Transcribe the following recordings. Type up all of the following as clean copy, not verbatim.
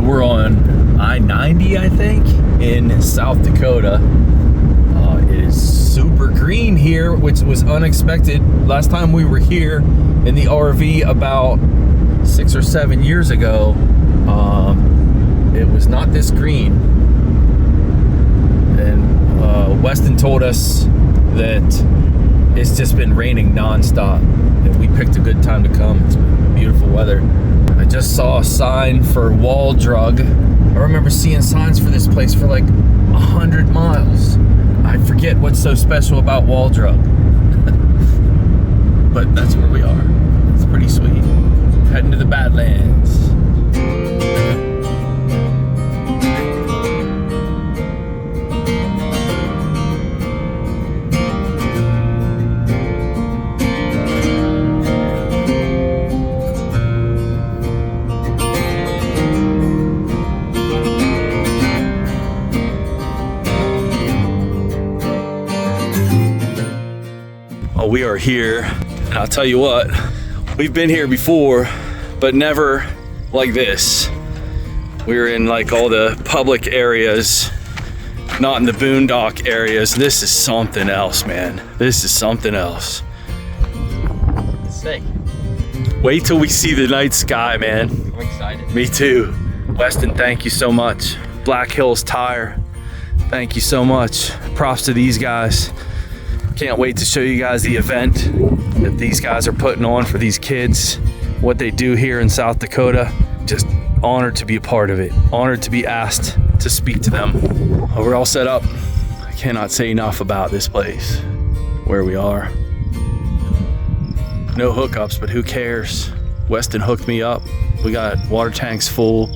we're on I-90, I think, in South Dakota. It is super green here, which was unexpected. Last time we were here in the RV about 6 or 7 years ago, it was not this green. And Weston told us that it's just been raining nonstop, and we picked a good time to come. It's beautiful weather. I just saw a sign for wall drug. I remember seeing signs for this place for like 100 miles. I forget what's so special about wall drug. But that's where we are. It's pretty sweet. Heading to the Badlands. We are here, and I'll tell you what, we've been here before, but never like this. We're in like all the public areas, not in the boondock areas. This is something else, man. This is something else. Sick. Wait till we see the night sky, man. I'm excited. Me too. Weston, thank you so much. Black Hills Tire, thank you so much. Props to these guys. Can't wait to show you guys the event that these guys are putting on for these kids, what they do here in South Dakota. Just honored to be a part of it. Honored to be asked to speak to them. We're all set up. I cannot say enough about this place, where we are. No hookups, but who cares? Weston hooked me up. We got water tanks full.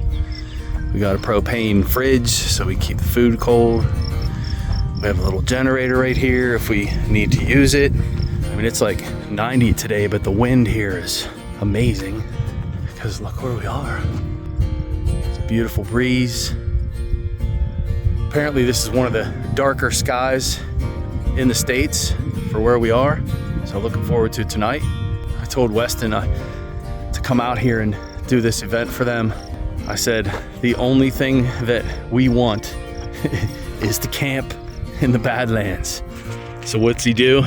We got a propane fridge so we keep the food cold. We have a little generator right here if we need to use it. I mean, it's like 90 today, but the wind here is amazing because look where we are. It's a beautiful breeze. Apparently this is one of the darker skies in the States for where we are. So looking forward to tonight. I told Weston to come out here and do this event for them. I said, the only thing that we want is to camp in the Badlands. So what's he do?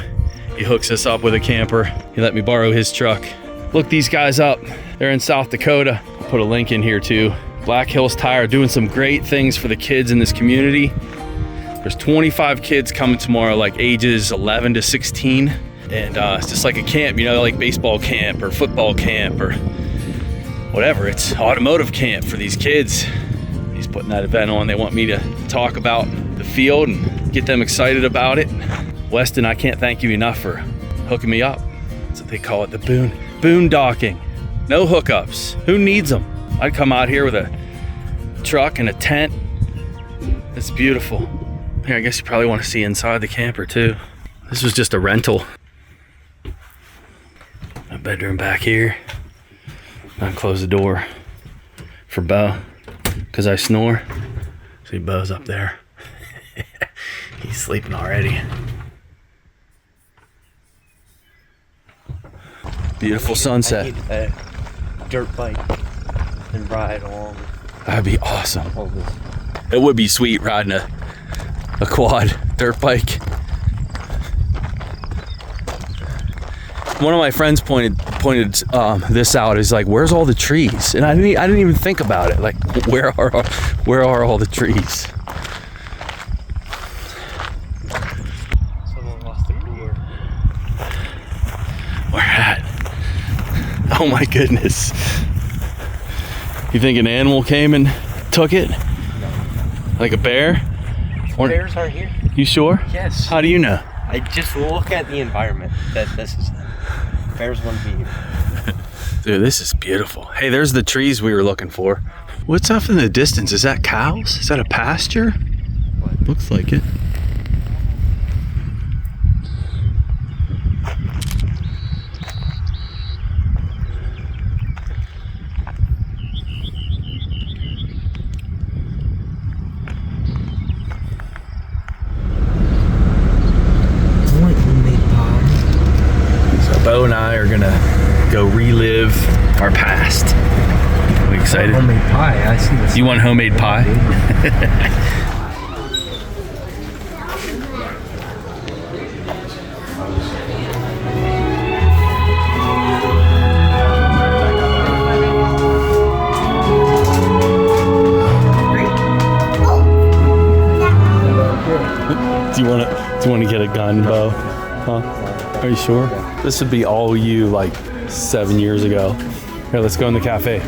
He hooks us up with a camper. He let me borrow his truck. Look these guys up. They're in South Dakota. I'll put a link in here too. Black Hills Tire doing some great things for the kids in this community. There's 25 kids coming tomorrow, like ages 11 to 16. And it's just like a camp, you know, like baseball camp or football camp or whatever. It's automotive camp for these kids. He's putting that event on. They want me to talk about the field and get them excited about it. Weston, I can't thank you enough for hooking me up. That's what they call it, the boondocking. No hookups. Who needs them? I'd come out here with a truck and a tent. It's beautiful. Here, I guess you probably want to see inside the camper too. This was just a rental. My bedroom back here. I'll close the door for Bo because I snore. See, Bo's up there. He's sleeping already. Beautiful sunset. I need a dirt bike and ride along. That'd be awesome. It would be sweet riding a quad dirt bike. One of my friends pointed this out. Is like, where's all the trees? And I didn't even think about it. Like, where are all the trees? Someone lost their door. Where at? Oh my goodness. You think an animal came and took it? No. Like a bear? Bears aren't here. You sure? Yes. How do you know? I just look at the environment. That this is bears wouldn't be here. Dude, this is beautiful. Hey, there's the trees we were looking for. What's up in the distance? Is that cows? Is that a pasture? What? Looks like it. Bo and I are gonna go relive our past. We excited. Homemade pie. I see this. You want homemade pie? Do you want to get a gun, Bo? Huh? Are you sure? This would be all you like 7 years ago. Here, let's go in the cafe.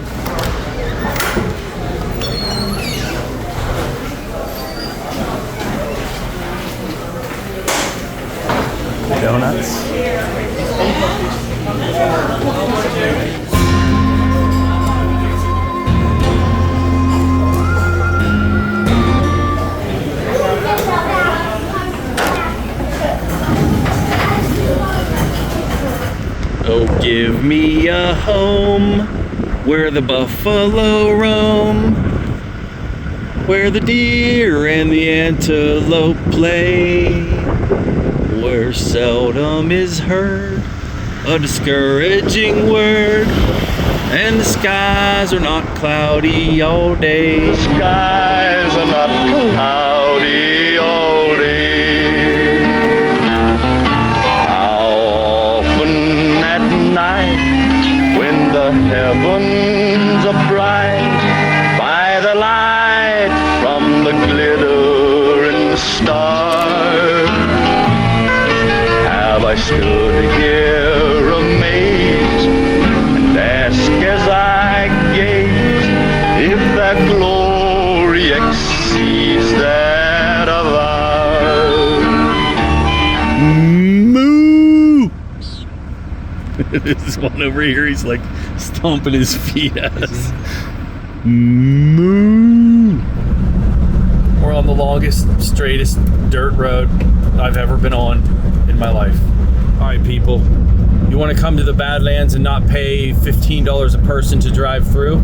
Donuts. Oh, give me a home where the buffalo roam, where the deer and the antelope play, where seldom is heard a discouraging word, and the skies are not cloudy all day. The skies are not cloudy all day. Night, when the heavens are bright by the light from the glittering stars, have I stood here amazed and asked as I gaze if that glory exceeds that of ours. This one over here, he's like stomping his feet at us. Moo! We're on the longest, straightest dirt road I've ever been on in my life. All right, people, you want to come to the Badlands and not pay $15 a person to drive through?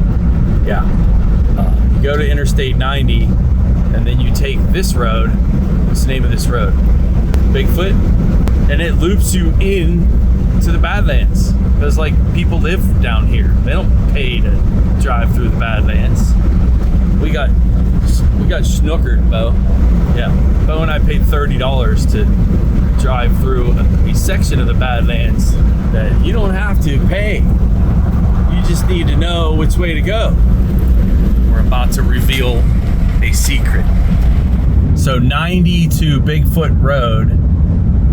Yeah. You go to Interstate 90 and then you take this road. What's the name of this road? Bigfoot? And it loops you in to the Badlands, because like people live down here. They don't pay to drive through the Badlands. We got schnookered, Bo. Yeah, Bo and I paid $30 to drive through a section of the Badlands that you don't have to pay. You just need to know which way to go. We're about to reveal a secret. So 90 to Bigfoot Road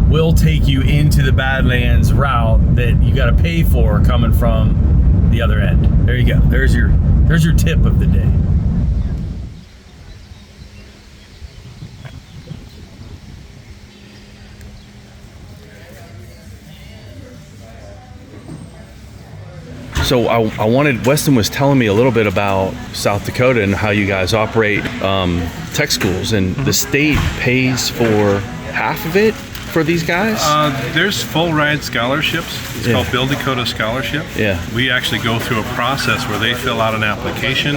will take you into the Badlands route that you got to pay for coming from the other end. There you go. There's your tip of the day. So I wanted, Weston was telling me a little bit about South Dakota and how you guys operate tech schools, and the state pays for half of it for these guys? There's full ride scholarships. It's called Build Dakota Scholarship. Yeah. We actually go through a process where they fill out an application.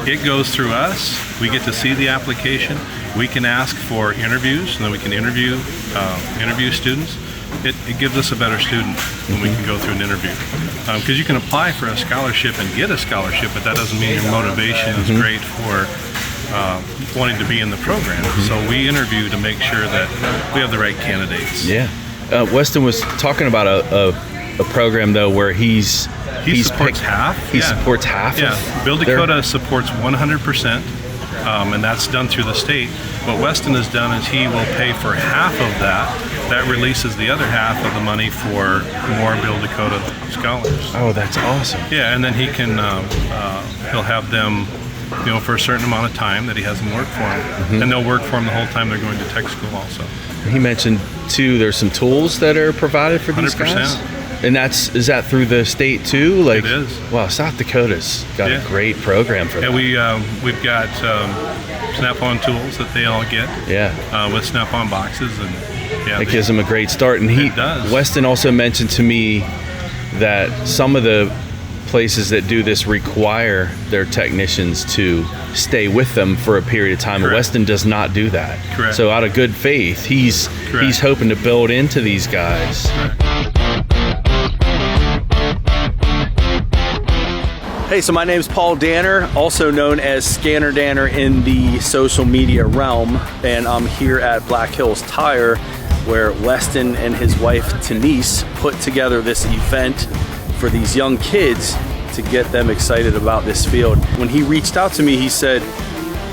It goes through us. We get to see the application. We can ask for interviews, and then we can interview students. It gives us a better student when we can go through an interview. Because you can apply for a scholarship and get a scholarship, but that doesn't mean your motivation is great for wanting to be in the program. So we interview to make sure that we have the right candidates. Yeah. Weston was talking about a program though where he supports half. He supports half. Yeah. Build Dakota supports 100%, and that's done through the state. What Weston has done is he will pay for half of that. That releases the other half of the money for more Build Dakota scholars. Oh, that's awesome. Yeah, and then he can he'll have them, for a certain amount of time that he has them work for him, and they'll work for him the whole time they're going to tech school also. He mentioned too, there's some tools that are provided for these 100%. guys. And is that through the state too? Like, it is. Wow, South Dakota's got a great program for that. Yeah, we've got Snap-on tools that they all get. Yeah. With Snap-on boxes, and it gives them a great start. And it does. Weston also mentioned to me that some of the places that do this require their technicians to stay with them for a period of time. Correct. Weston does not do that. Correct. So out of good faith, he's hoping to build into these guys. Correct. Hey, so my name's Paul Danner, also known as ScannerDanner in the social media realm, and I'm here at Black Hills Tire, where Weston and his wife Denise put together this event for these young kids to get them excited about this field. When he reached out to me, he said,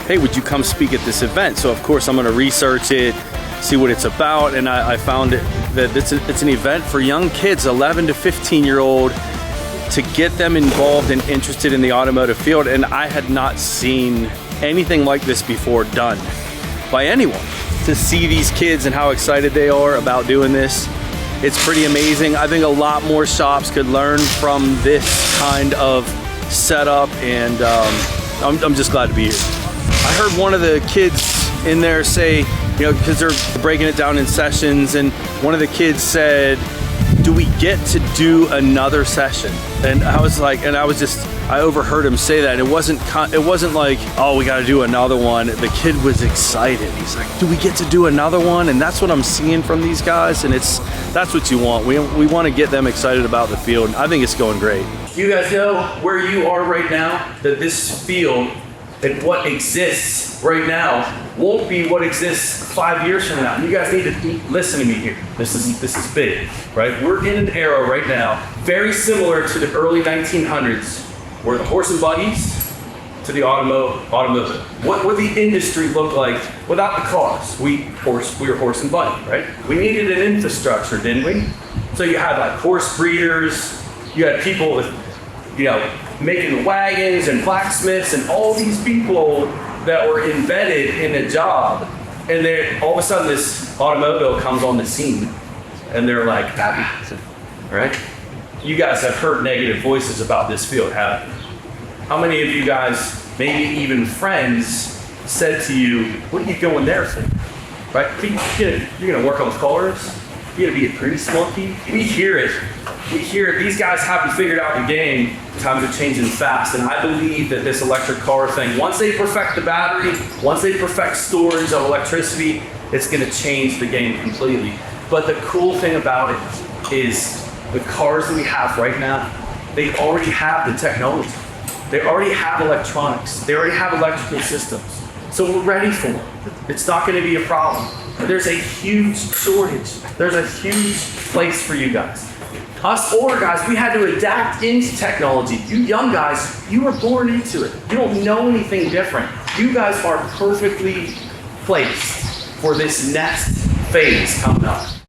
hey, would you come speak at this event? So of course I'm gonna research it, see what it's about, and I found that it's an event for young kids, 11 to 15-year-old, to get them involved and interested in the automotive field. And I had not seen anything like this before done by anyone. To see these kids and how excited they are about doing this, it's pretty amazing. I think a lot more shops could learn from this kind of setup, and I'm just glad to be here. I heard one of the kids in there say, you know, because they're breaking it down in sessions, and one of the kids said, do we get to do another session? And I was like, I overheard him say that. It wasn't like, oh, we got to do another one. The kid was excited. He's like, do we get to do another one? And that's what I'm seeing from these guys, and that's what you want. We want to get them excited about the field. I think it's going great. You guys know where you are right now, that this field and what exists right now won't be what exists 5 years from now. You guys need to listen to me here. This is big, right? We're in an era right now very similar to the early 1900s, where the horse and buggies to the automotive. What would the industry look like without the cars? We were horse and buggy, right? We needed an infrastructure, didn't we? So you had like horse breeders, you had people with, you know, making wagons and blacksmiths and all these people that were embedded in a job. And then all of a sudden this automobile comes on the scene and they're like happy, right? You guys have heard negative voices about this field, haven't you? How many of you guys, maybe even friends, said to you, what are you going there for? Right? You're gonna work on cars? You're gonna be a grease monkey? We hear it. These guys haven't figured out the game. Times are changing fast, and I believe that this electric car thing, once they perfect the battery, once they perfect storage of electricity, it's gonna change the game completely. But the cool thing about it is the cars that we have right now, they already have the technology. They already have electronics. They already have electrical systems. So we're ready for it. It's not gonna be a problem. There's a huge shortage. There's a huge place for you guys. Us older guys, we had to adapt into technology. You young guys, you were born into it. You don't know anything different. You guys are perfectly placed for this next phase coming up.